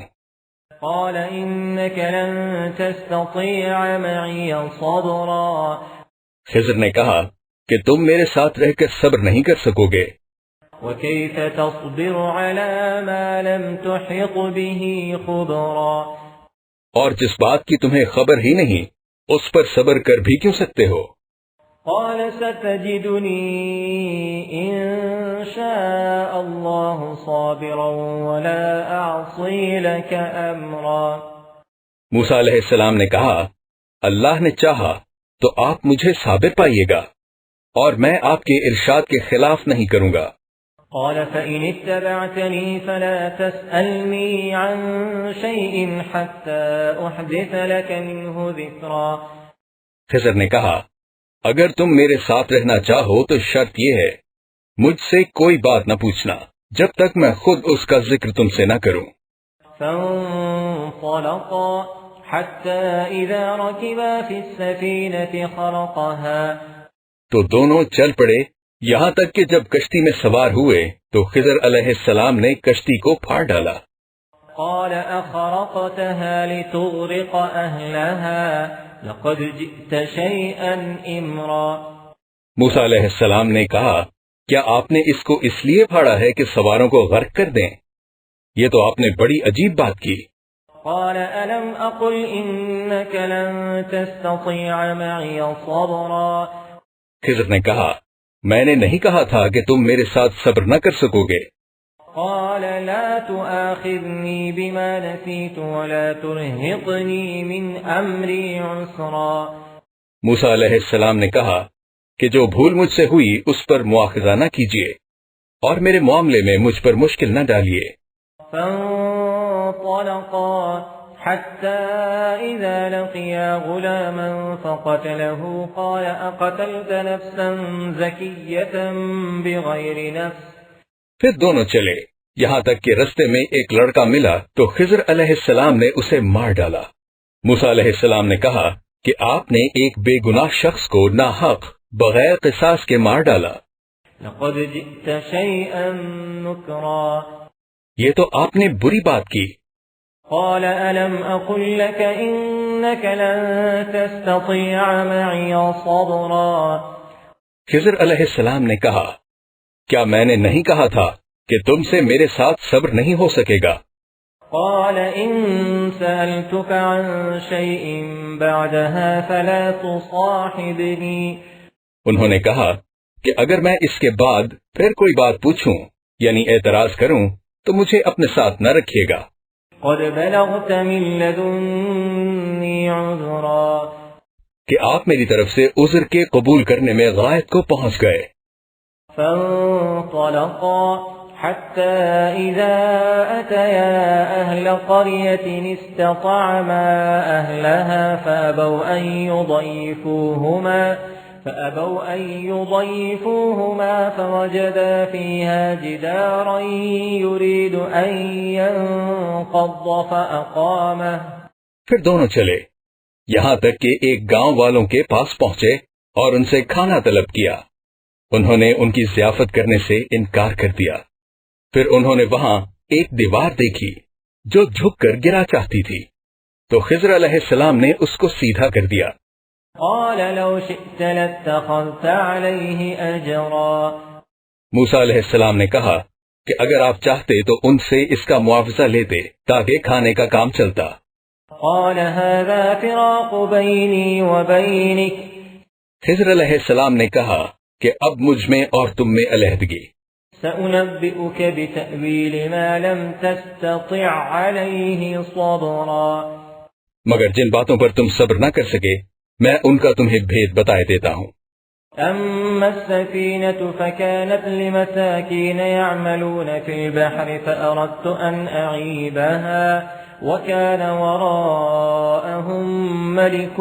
A: قال إنك لن تستطيع معي صبرا،
B: خضر نے کہا کہ تم میرے ساتھ رہ کر صبر نہیں کر سکو گے۔
A: وكيف تصبر على ما لم تحط به خبرا،
B: اور جس بات کی تمہیں خبر ہی نہیں اس پر صبر کر بھی کیوں سکتے ہو؟
A: قال ستجدني إن شاء الله صابرا ولا أعصي لك أمرا۔
B: موسیٰ علیہ السلام نے کہا اللہ نے چاہا تو آپ مجھے صابر پائیے گا اور میں آپ کے ارشاد کے خلاف نہیں کروں گا۔
A: قال فإن اتبعتني فلا تسألني عن شيء حتى أحدث لك منه ذكرا۔
B: خضر نے کہا اگر تم میرے ساتھ رہنا چاہو تو شرط یہ ہے مجھ سے کوئی بات نہ پوچھنا جب تک میں خود اس کا ذکر تم سے نہ کروں۔
A: فانطلقا حتى إذا ركبا في السفينة خرقها۔
B: تو دونوں چل پڑے یہاں تک کہ جب کشتی میں سوار ہوئے تو خضر علیہ السلام نے کشتی کو پھاڑ ڈالا۔
A: قال أخرقتها لتغرق أهلها لقد جئت شيئا إمرا۔
B: موسیٰ علیہ السلام نے کہا کیا آپ نے اس کو اس لیے پھاڑا ہے کہ سواروں کو غرق کر دیں؟ یہ تو آپ نے بڑی عجیب بات کی۔
A: قال ألم أقل إنك لن تستطيع معي صبرا۔
B: خضر نے کہا میں نے نہیں کہا تھا کہ تم میرے ساتھ صبر نہ کر سکو گے۔
A: قال لا تؤاخذني بما نسيت ولا ترهقني من أمري عسرا۔
B: موسیٰ علیہ السلام نے کہا کہ جو بھول مجھ سے ہوئی اس پر مواخذہ نہ کیجیے اور میرے معاملے میں مجھ پر مشکل نہ ڈالیے۔
A: فانطلقا حتى إذا لقيا غلاما فقتله قال أقتلت نفسا زكية بغير نفس۔
B: پھر دونوں چلے یہاں تک کہ رستے میں ایک لڑکا ملا تو خضر علیہ السلام نے اسے مار ڈالا۔ موسیٰ علیہ السلام نے کہا کہ آپ نے ایک بے گناہ شخص کو ناحق بغیر قصاص کے مار ڈالا۔
A: لقد جئت شيئا نكرا۔
B: یہ تو آپ نے بری بات کی۔
A: قال ألم أقل لك إنك لن تستطيع معي صبرا۔
B: خضر علیہ السلام نے کہا کیا میں نے نہیں کہا تھا کہ تم سے میرے ساتھ صبر نہیں ہو سکے گا؟
A: قال إن سألتك عن شيء بعدها فلا تصاحبني۔
B: انہوں نے کہا کہ اگر میں اس کے بعد پھر کوئی بات پوچھوں یعنی اعتراض کروں تو مجھے اپنے ساتھ نہ رکھیے گا۔
A: قد بلغت من لدني عذرا۔
B: کہ آپ میری طرف سے عذر کے قبول کرنے میں غایت کو پہنچ گئے۔
A: فانطلقا حتى إذا أتيا أهل قرية استطعما أهلها فأبوا أن يضيفوهما فوجدا فيها جدارا يريد أن ينقض فأقامه۔
B: پھر دونوں چلے یہاں تک کہ ایک گاؤں والوں کے پاس پہنچے اور ان سے کھانا طلب کیا۔ انہوں نے ان کی ضیافت کرنے سے انکار کر دیا۔ پھر انہوں نے وہاں ایک دیوار دیکھی جو جھک کر گرا چاہتی تھی تو خضر علیہ السلام نے اس کو سیدھا کر دیا۔
A: قال لو شئت لاتخذت عليه أجرا۔
B: موسیٰ علیہ السلام نے کہا کہ اگر آپ چاہتے تو ان سے اس کا معاوضہ لیتے تاکہ کھانے کا کام چلتا۔
A: قال هذا فراق بيني وبينك۔
B: خضر علیہ السلام نے کہا کہ اب مجھ میں اور تم میں علیحدگی۔
A: سأنبئك بتأويل ما لم تستطع عليه صبرا۔
B: مگر جن باتوں پر تم صبر نہ کر سکے میں ان کا تمہیں بھید بتائے دیتا ہوں۔
A: أما السفينة فكانت لمساكين يعملون في البحر فأردت أن أعيبها وكان وراءهم ملك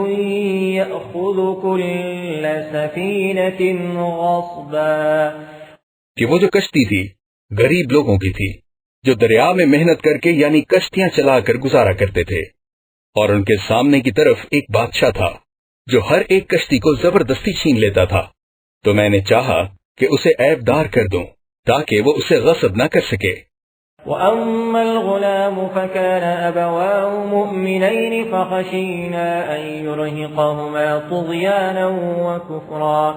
A: يأخذ كل سفينة غصبا۔
B: کہ وہ جو کشتی تھی غریب لوگوں کی تھی جو دریا میں محنت کر کے یعنی کشتیاں چلا کر گزارا کرتے تھے، اور ان کے سامنے کی طرف ایک بادشاہ تھا جو ہر ایک کشتی کو زبردستی چھین لیتا تھا، تو میں نے چاہا کہ اسے عیب دار کر دوں تاکہ وہ اسے غصب نہ کر سکے۔
A: وَأَمَّا الْغُلَامُ فَكَانَ أَبَوَاهُ مُؤْمِنَيْنِ فَخَشِينَا أَن يُرْهِقَهُمَا طُغْيَانًا وَكُفْرًا۔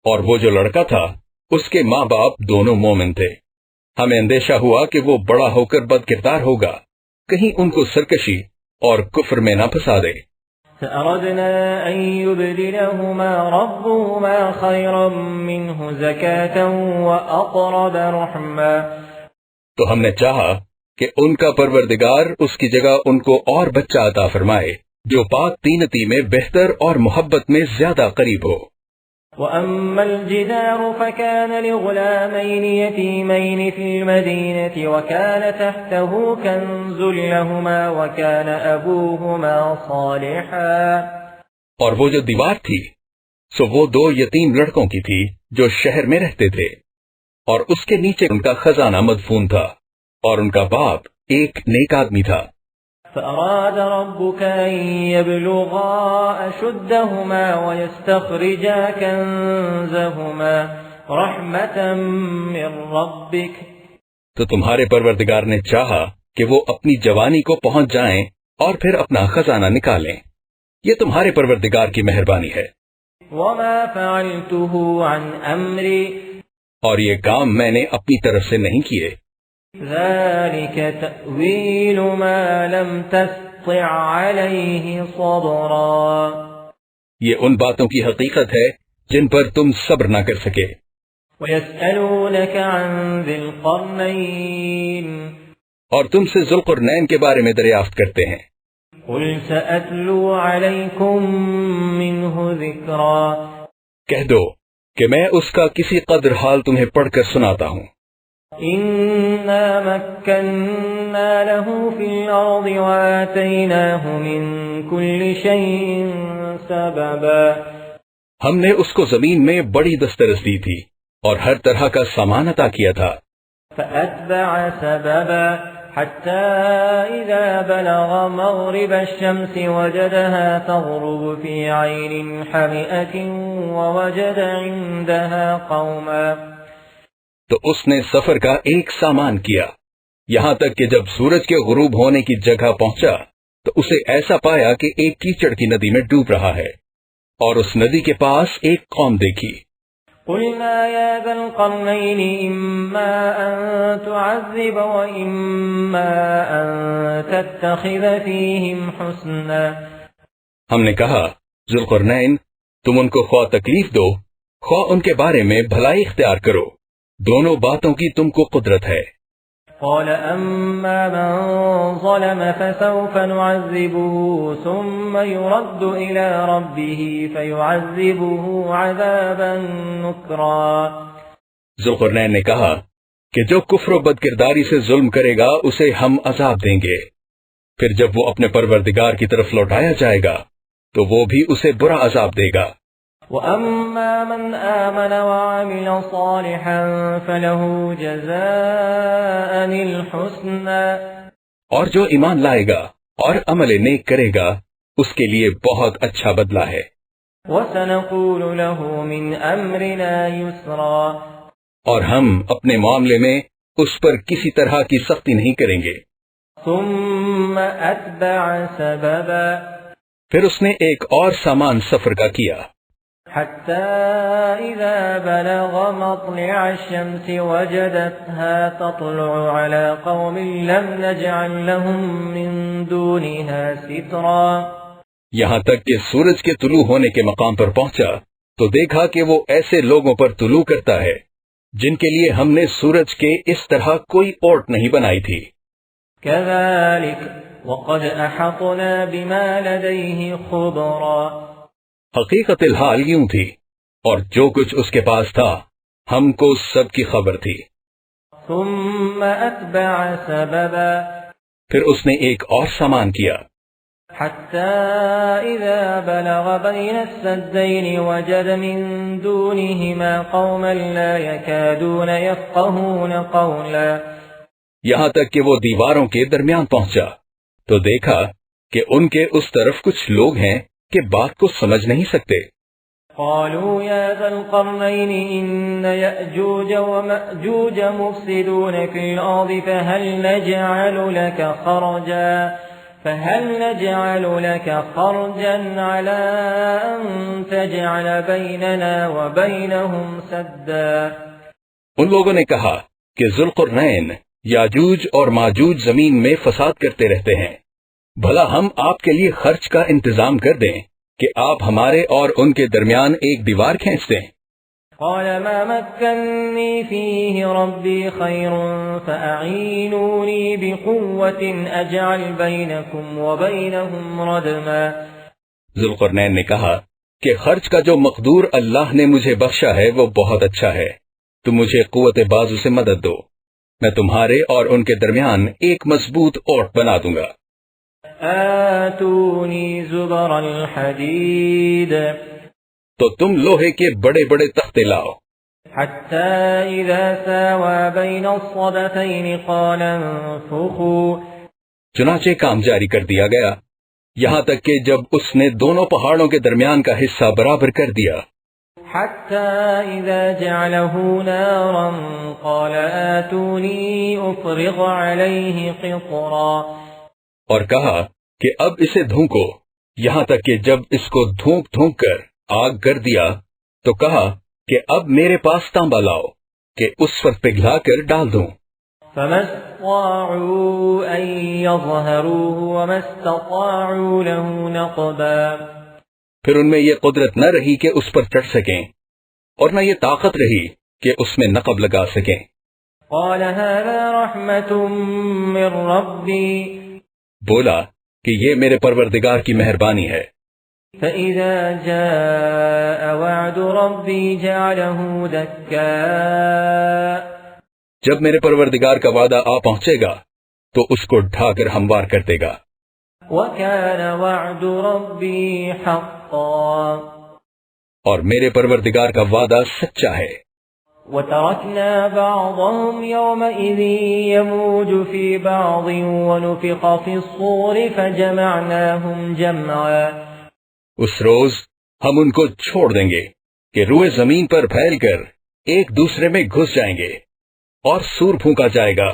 B: اور وہ جو لڑکا تھا اس کے ماں باپ دونوں مومن تھے، ہمیں اندیشہ ہوا کہ وہ بڑا ہو کر بد کردار ہوگا، کہیں ان کو سرکشی اور کفر میں نہ پھنسا دے۔
A: فأردنا أن يبدلهما ربهما خيرا منه زكاة وأقرب رحما،
B: تو ہم نے چاہا کہ ان کا پروردگار اس کی جگہ ان کو اور بچہ عطا فرمائے جو پاک تینتی میں بہتر اور محبت میں زیادہ قریب ہو۔
A: وأما الجدار فكان لغلامين يتيمين في المدينة وكان تحته كنز لهما وكان أبوهما صالحا،
B: اور وہ جو دیوار تھی سو وہ دو یتیم لڑکوں کی تھی جو شہر میں رہتے تھے، اور اس کے نیچے ان کا خزانہ مدفون تھا اور ان کا باپ ایک نیک آدمی تھا۔
A: فأراد ربك أن يبلغا أشدهما ويستخرجا كنزهما رحمة من ربك،
B: تو تمہارے پروردگار نے چاہا کہ وہ اپنی جوانی کو پہنچ جائیں اور پھر اپنا خزانہ نکالیں، یہ تمہارے پروردگار کی مہربانی ہے۔
A: وما فعلته عن أمري،
B: اور یہ کام میں نے اپنی طرف سے نہیں کیے۔
A: ذلك تأويل ما لم تستطع عليه صبرا،
B: یہ ان باتوں کی حقیقت ہے جن پر تم صبر نہ کر سکے۔
A: ويسألونك عن ذي القرنين،
B: اور تم سے ذوالقرنین کے بارے میں دریافت کرتے ہیں۔
A: قل سأتلو عليكم منه ذكرا،
B: کہہ دو کہ میں اس کا کسی قدر حال تمہیں پڑھ کر سناتا ہوں۔
A: إنا مكنا له في الأرض وآتيناه من كل شيء سببا،
B: ہم نے اس کو زمین میں بڑی دسترس دی تھی اور ہر طرح کا سامان عطا کیا تھا۔
A: فأتبع سببا حتى إذا بلغ مغرب الشمس وجدها تغرب في عين حمئة ووجد عندها قوما،
B: تو اس نے سفر کا ایک سامان کیا یہاں تک کہ جب سورج کے غروب ہونے کی جگہ پہنچا تو اسے ایسا پایا کہ ایک کیچڑ کی ندی میں ڈوب رہا ہے، اور اس ندی کے پاس ایک قوم دیکھی۔
A: قلنا يا ذا القرنين إما أن تعذب وإما أن تتخذ فيهم حسنا،
B: ہم نے کہا ذوالقرنین تم ان کو خواہ تکلیف دو خواہ ان کے بارے میں بھلائی اختیار کرو، دونوں باتوں کی تم کو قدرت ہے۔
A: قال أما من ظلم فسوف نعذبه ثم يرد إلى ربه فيعذبه عذابا نكرا،
B: ذوالقرنین نے کہا کہ جو کفر و بد کرداری سے ظلم کرے گا اسے ہم عذاب دیں گے، پھر جب وہ اپنے پروردگار کی طرف لوٹایا جائے گا تو وہ بھی اسے برا عذاب دے گا۔
A: وَأَمَّا مَنْ آمَنَ وَعَمِلَ صَالِحًا فَلَهُ جَزَاءً الْحُسْنَى،
B: اور جو ایمان لائے گا اور عمل نیک کرے گا اس کے لیے بہت اچھا بدلہ ہے۔
A: وَسَنَقُولُ لَهُ مِنْ أَمْرِنَا يُسْرًا،
B: اور ہم اپنے معاملے میں اس پر کسی طرح کی سختی نہیں کریں گے۔
A: ثُمَّ أَتْبَعَ سَبَبًا،
B: پھر اس نے ایک اور سامان سفر کا کیا،
A: حتى إذا بلغ مطلع الشمس وجدتها تطلع على قوم لم نجعل لهم من دونها سترا،
B: یہاں تک کہ سورج کے طلوع ہونے کے مقام پر پہنچا تو دیکھا کہ وہ ایسے لوگوں پر طلوع کرتا ہے جن کے لیے ہم نے سورج کے اس طرح کوئی اوٹ نہیں بنائی تھی۔
A: كذلك وقد أحطنا بما لديه خبرا،
B: حقیقت الحال یوں تھی اور جو کچھ اس کے پاس تھا ہم کو سب کی خبر تھی۔
A: ثم أتبع سببا،
B: پھر اس نے ایک اور سامان کیا،
A: حتى إذا بلغ بين السدين وجد من دونهما قوما لا يكادون يفقهون قولا،
B: یہاں تک کہ وہ دیواروں کے درمیان پہنچا تو دیکھا کہ ان کے اس طرف کچھ لوگ ہیں کہ بات کو سمجھ نہیں سکتے۔
A: قالوا يا ذا القرنين إن يأجوج ومأجوج مفسدون في الأرض فهل نجعل لك خرجا على أن تجعل بيننا وبينهم سدا،
B: ان لوگوں نے کہا کہ ذوالقرنین یاجوج اور ماجوج زمین میں فساد کرتے رہتے ہیں، بھلا ہم آپ کے لیے خرچ کا انتظام کر دیں کہ آپ ہمارے اور ان کے درمیان ایک دیوار کھینچ دیں؟
A: قال ما مكنني فيه ربي خير فأعينوني بقوة أجعل بينكم وبينهم ردما۔
B: ذوالقرنین نے کہا کہ خرچ کا جو مقدور اللہ نے مجھے بخشا ہے وہ بہت اچھا ہے، تم مجھے قوت بازو سے مدد دو، میں تمہارے اور ان کے درمیان ایک مضبوط اوٹ بنا دوں گا۔
A: آتونی زبر الحدید،
B: تو تم لوہے کے بڑے بڑے تختے لاؤ۔
A: حتی اذا ساوى بین الصدفین قال انفخوا،
B: چنانچہ کام جاری کر دیا گیا یہاں تک کہ جب اس نے دونوں پہاڑوں کے درمیان کا حصہ برابر کر دیا۔
A: حتی اذا جعله نارا قال آتونی افرغ علیہ قطرا، اور
B: کہا کہ اب اسے دھونکو، یہاں تک کہ جب اس کو دھونک دھونک کر آگ کر دیا تو کہا کہ اب میرے پاس تانبا لاؤ کہ اس پر پگھلا کر ڈال دوں۔
A: فما استطاعوا ان يظهروه وما استطاعوا له نقبا،
B: پھر ان میں یہ قدرت نہ رہی کہ اس پر چڑھ سکیں اور نہ یہ طاقت رہی کہ اس میں نقب لگا سکیں۔
A: قال هذا رحمة من ربي،
B: بولا کہ یہ میرے پروردگار کی مہربانی ہے۔
A: فإذا جاء وعد ربي جعله دكا،
B: جب میرے پروردگار کا وعدہ آ پہنچے گا تو اس کو ڈھا کر ہموار کر دے گا۔
A: وكان وعد ربي حقا،
B: اور میرے پروردگار کا وعدہ سچا ہے۔
A: وتركنا بعضهم يومئذ يموج في بعض ونفخ في الصور فجمعناهم جمعا،
B: اس روز ہم ان کو چھوڑ دیں گے کہ روئے زمین پر پھیل کر ایک دوسرے میں گھس جائیں گے، اور سور پھونکا جائے گا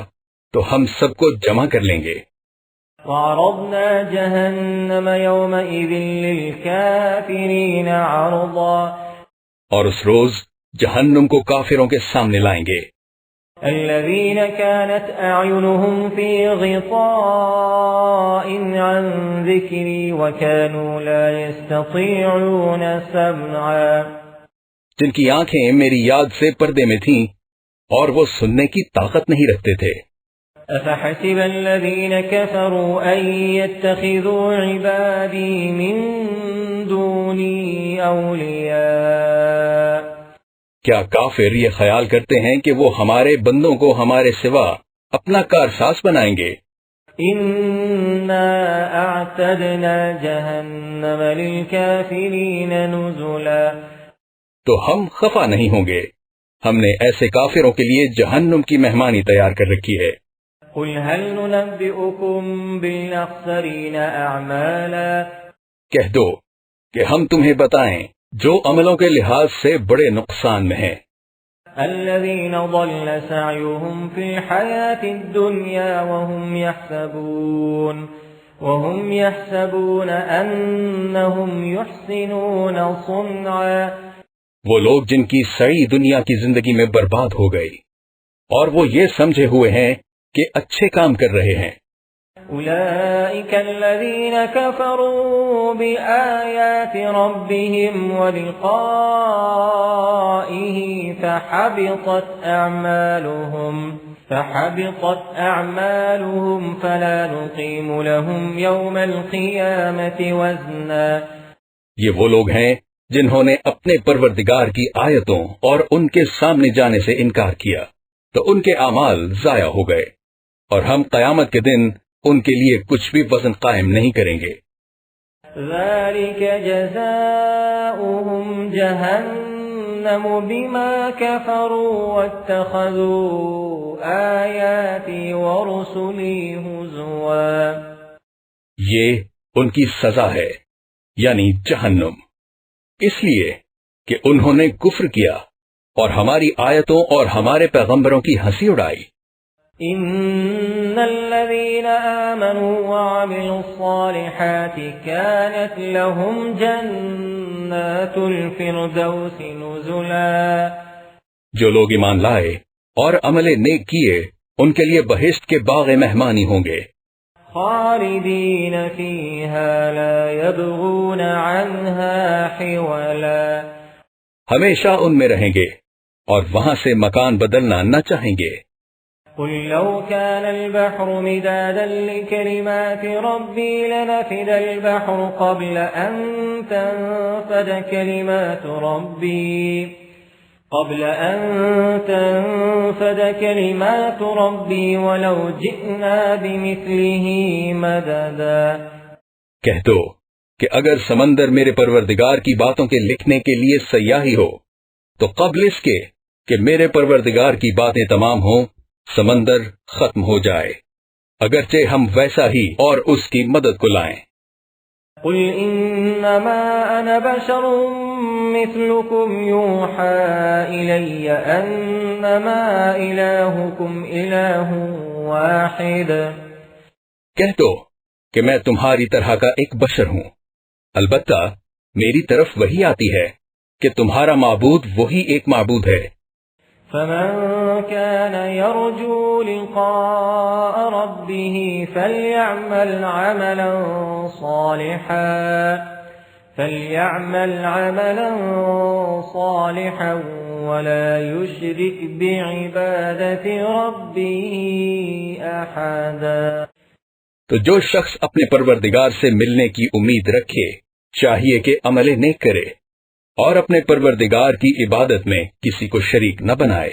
B: تو ہم سب کو جمع کر لیں گے۔
A: وعرضنا جهنم يومئذ للكافرين عرضا،
B: اور اس روز جہنم کو کافروں کے سامنے لائیں گے۔
A: الذين كانت أعينهم في غطاء عن ذكري وكانوا لا يستطيعون سمعا،
B: جن کی آنکھیں میری یاد سے پردے میں تھیں اور وہ سننے کی طاقت نہیں رکھتے تھے۔
A: أفحسب الذين كفروا أن يتخذوا عبادي من دوني أولياء،
B: کیا کافر یہ خیال کرتے ہیں کہ وہ ہمارے بندوں کو ہمارے سوا اپنا کارساز بنائیں گے؟
A: إنا أعتدنا جهنم للكافرين نزلا،
B: تو ہم خفا نہیں ہوں گے، ہم نے ایسے کافروں کے لیے جہنم کی مہمانی تیار کر رکھی ہے۔
A: قل هل ننبئكم بالأخسرين أعمالا،
B: کہہ دو کہ ہم تمہیں بتائیں جو عملوں کے لحاظ سے بڑے نقصان میں ہیں۔
A: الذين ضل سعيهم في الحياة الدنيا وهم يحسبون أنهم يحسنون صنعا،
B: وہ لوگ جن کی سعی دنیا کی زندگی میں برباد ہو گئی اور وہ یہ سمجھے ہوئے ہیں کہ اچھے کام کر رہے ہیں۔
A: أولئك الذين كفروا بآيات ربهم ولقائه فحبطت أعمالهم فلا نقيم لهم يوم القيامة وزنا،
B: یہ وہ لوگ ہیں جنہوں نے اپنے پروردگار کی آیتوں اور ان کے سامنے جانے سے انکار کیا تو ان کے اعمال ضائع ہو گئے، اور ہم قیامت کے دن ان کے لیے کچھ بھی وزن قائم نہیں کریں گے۔
A: ذلك جزاؤهم جهنم بما كفروا واتخذوا آياتي ورسلي هزوا،
B: یہ ان کی سزا ہے یعنی جہنم، اس لیے کہ انہوں نے کفر کیا اور ہماری آیتوں اور ہمارے پیغمبروں کی ہنسی اڑائی۔
A: ان الذين آمنوا وعملوا الصالحات كانت لهم جنات الفردوس نزلا،
B: جو لوگ ایمان لائے اور عمل نیک کیے ان کے لیے بہشت کے باغ مہمانی ہوں گے۔
A: خالدين فيها لا يبغون عنها حولا.
B: ہمیشہ ان میں رہیں گے اور وہاں سے مکان بدلنا نہ چاہیں گے.
A: قل لو كان البحر مدادا لكلمات ربي لنفد البحر قبل أن تنفد كلمات ربي ولو جئنا بمثله مددا.
B: کہہ دو کہ اگر سمندر میرے پروردگار کی باتوں کے لکھنے کے لیے سیاہی ہو تو قبل اس کے کہ میرے پروردگار کی باتیں تمام ہوں سمندر ختم ہو جائے اگرچہ ہم ویسا ہی اور اس کی مدد کو لائیں.
A: قل انما انا بشر مثلكم يوحى الي انما الهكم اله واحد.
B: کہہ دو کہ میں تمہاری طرح کا ایک بشر ہوں، البتہ میری طرف وہی آتی ہے کہ تمہارا معبود وہی ایک معبود ہے.
A: فمن كان يرجو لقاء ربه فليعمل عملا صالحا ولا يشرك بعبادة ربه أحدا.
B: تو جو شخص اپنے پروردگار سے ملنے کی امید رکھے چاہیے کہ عمل نیک کرے اور اپنے پروردگار کی عبادت میں کسی کو شریک نہ بنائے.